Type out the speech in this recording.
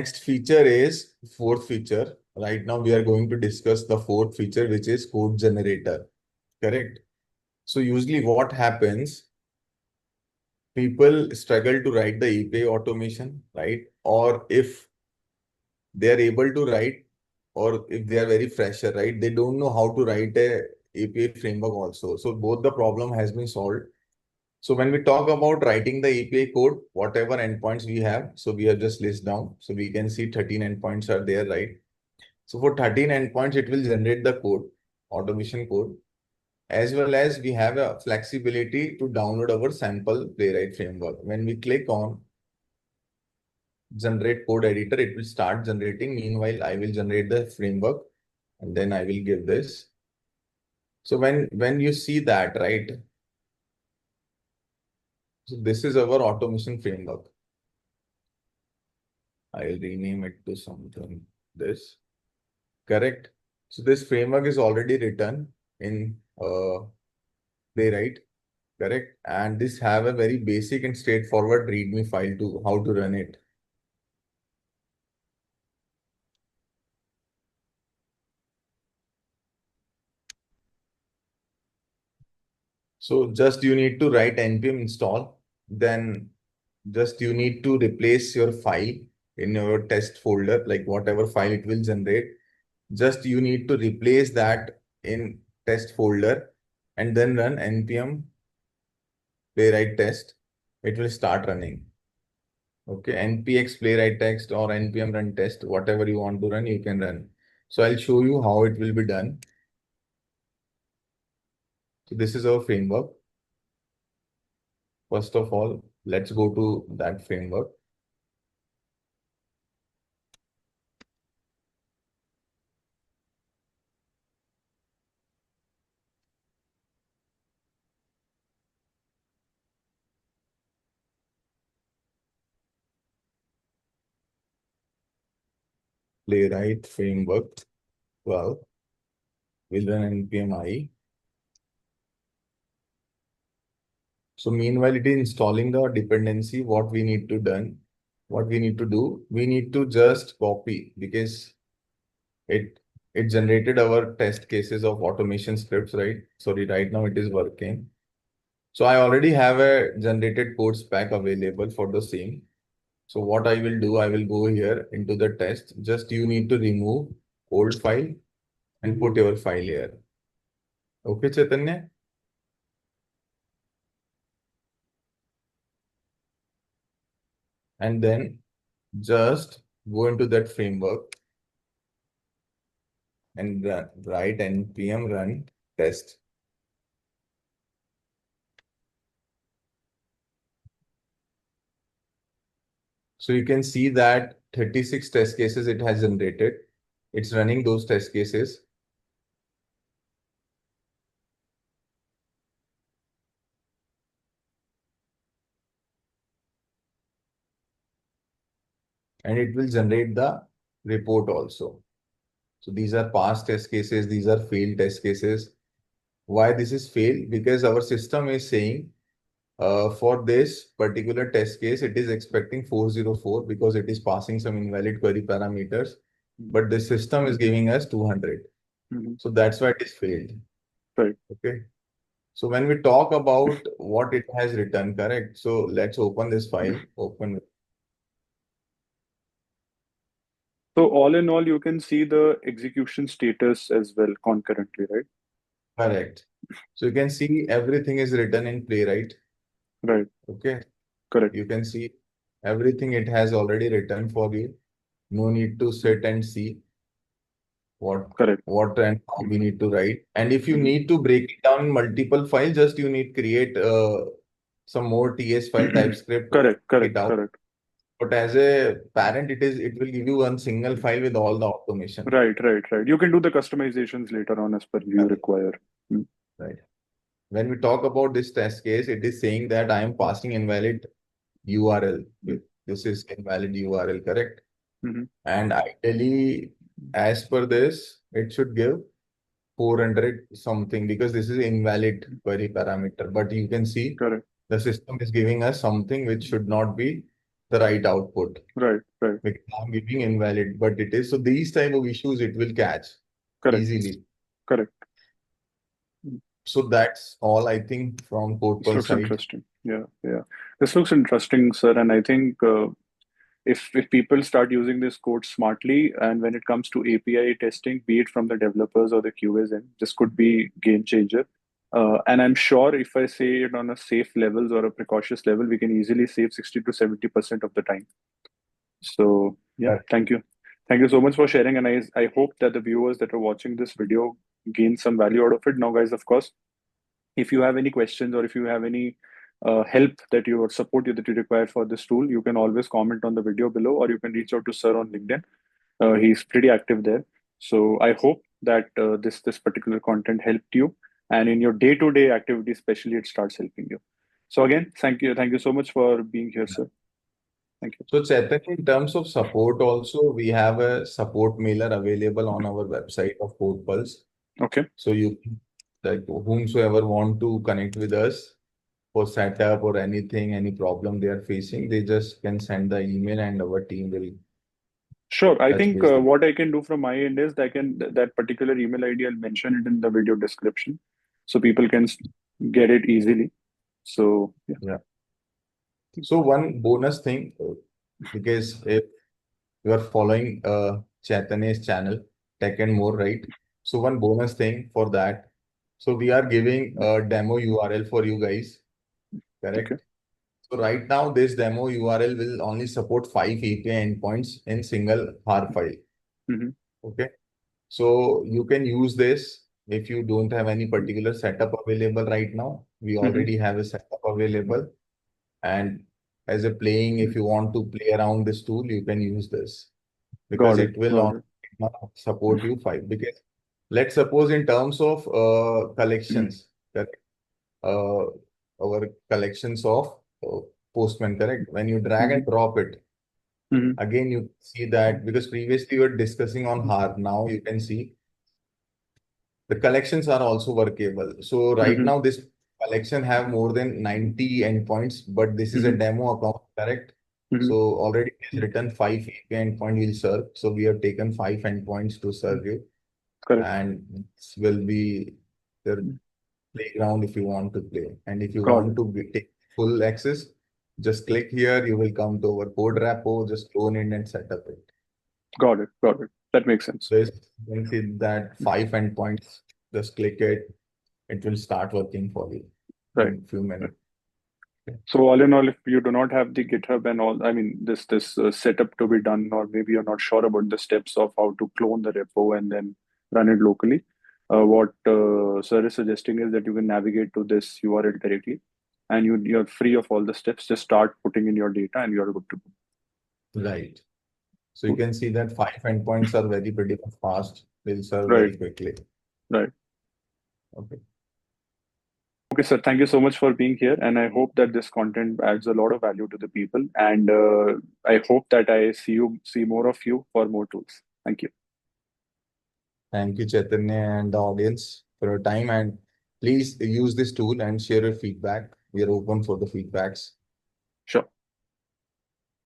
Next feature is fourth feature. Right now we are going to discuss the fourth feature, which is code generator. Correct. So usually what happens, people struggle to write the API automation, right? Or if they are able to write, or if they are very fresher, right? They don't know how to write a API framework also. So both the problem has been solved. So when we talk about writing the API code, whatever endpoints we have, so we have just list down. So we can see 13 endpoints are there, right? So for 13 endpoints, it will generate the code, automation code, as well as we have a flexibility to download our sample playwright framework. When we click on generate code editor, it will start generating. Meanwhile, I will generate the framework and then I will give this. So when you see that, right? So this is our automation framework. I'll rename it to something this. Correct. So this framework is already written in Playwright. Correct. And this have a very basic and straightforward README file to how to run it. So just you need to write npm install, then just you need to replace your file in your test folder, like whatever file it will generate. Just you need to replace that in test folder and then run npm playwright test. It will start running. Okay, npx playwright text or npm run test, whatever you want to run, you can run. So I'll show you how it will be done. So this is our framework. First of all, let's go to that framework. Playwright framework 12 will run npm i. So meanwhile, it is installing the dependency. What we need to do, we need to just copy because it generated our test cases of automation scripts, right? Sorry, right now it is working. So I already have a generated code spec available for the same. So what I will do, I will go here into the test. Just you need to remove old file and put your file here. Okay, Chaitanya? And then just go into that framework and write npm run test. So you can see that 36 test cases it has generated. It's running those test cases. And it will generate the report also. So these are past test cases, these are failed test cases. Why this is failed? Because our system is saying for this particular test case, it is expecting 404 because it is passing some invalid query parameters, but the system is giving us 200. So that's why it is failed. Right. Okay. So when we talk about what it has written, correct? So let's open this file. Open. So all in all, you can see the execution status as well concurrently, right? Correct. So you can see everything is written in Playwright. Right. Okay. Correct. You can see everything it has already written for you. No need to sit and see Correct. what and how we need to write. And if you need to break it down in multiple files, just you need create some more TS file TypeScript, Correct. break it Correct. out. Correct. But as a parent, it will give you one single file with all the automation. Right. Right. Right. You can do the customizations later on as per you Correct. require. Right. When we talk about this test case, it is saying that I am passing invalid URL. This is invalid URL, correct? Mm-hmm. And ideally, as per this, it should give 400 something because this is invalid query parameter. But you can see Correct. the system is giving us something which should not be the right output. Right, right. Because I'm giving invalid, but it is. So these type of issues it will catch Correct, easily. correct. So that's all I think from This CodePulse looks side. interesting. Yeah, yeah. This looks interesting, sir. And I think if people start using this code smartly, and when it comes to API testing, be it from the developers or the QAs, end, this could be game changer. And I'm sure if I say it on a safe levels or a precautious level, we can easily save 60 to 70% of the time. So yeah, Correct. thank you. Thank you so much for sharing. And I hope that the viewers that are watching this video gain some value out of it. Now, guys, of course, if you have any questions or if you have any help that you or support that you require for this tool, you can always comment on the video below, or you can reach out to Sir on LinkedIn. He's pretty active there. So I hope that this particular content helped you, and in your day-to-day activity, especially, it starts helping you. So again, thank you so much for being here, sir. Thank you. So Chetan, in terms of support also, we have a support mailer available on our website of CodePulse. Okay. So you, like whomsoever want to connect with us for setup or anything, any problem they are facing, they just can send the email and our team will Sure. I touch think base with. what I can do from my end is that particular email ID, I'll mention it in the video description, so people can get it easily. So yeah. Yeah. So one bonus thing, because if you are following Chaitanya's channel, Tech and More, right? So one bonus thing for that. So we are giving a demo URL for you guys, Okay. correct? So right now, this demo URL will only support 5 API endpoints in single R file. Hmm. Okay. So you can use this if you don't have any particular setup available right now. We Hmm. already have a setup available. And as a playing, if you want to play around this tool, you can use this because Got it. it will Got it. not support you five. Because let's suppose in terms of collections, correct? Uh, our collections of Postman, correct? When you drag Hmm. and drop it, Hmm. again you see that because previously we were discussing on HAR. Now you can see the collections are also workable. So right Hmm. now this collection have more than 90 endpoints, but this is a Hmm. demo account, correct? Hmm. So already it has written 5 API endpoint will serve. So we have taken 5 endpoints to serve you, Correct. and this will be the playground if you want to play. And if you Got want it. to take full access, just click here. You will come to our code repo, just clone it and set up it. Got it. Got it. That makes sense. So you can see that 5 endpoints. Just click it. It will start working for you Right. in few Right. minutes. Okay. So all in all, if you do not have the GitHub and all, I mean, this setup to be done, or maybe you're not sure about the steps of how to clone the repo and then run it locally, what Sir is suggesting is that you can navigate to this URL directly, and you're free of all the steps. Just start putting in your data, and you're good to Right. So you go. can see that 5 endpoints are very pretty much fast. They'll serve Right. very quickly. Right. Okay. Okay, sir. Thank you so much for being here, and I hope that this content adds a lot of value to the people. And I hope that I see more of you for more tools. Thank you. Thank you, Chaitanya, and the audience for your time. And please use this tool and share your feedback. We are open for the feedbacks. Sure.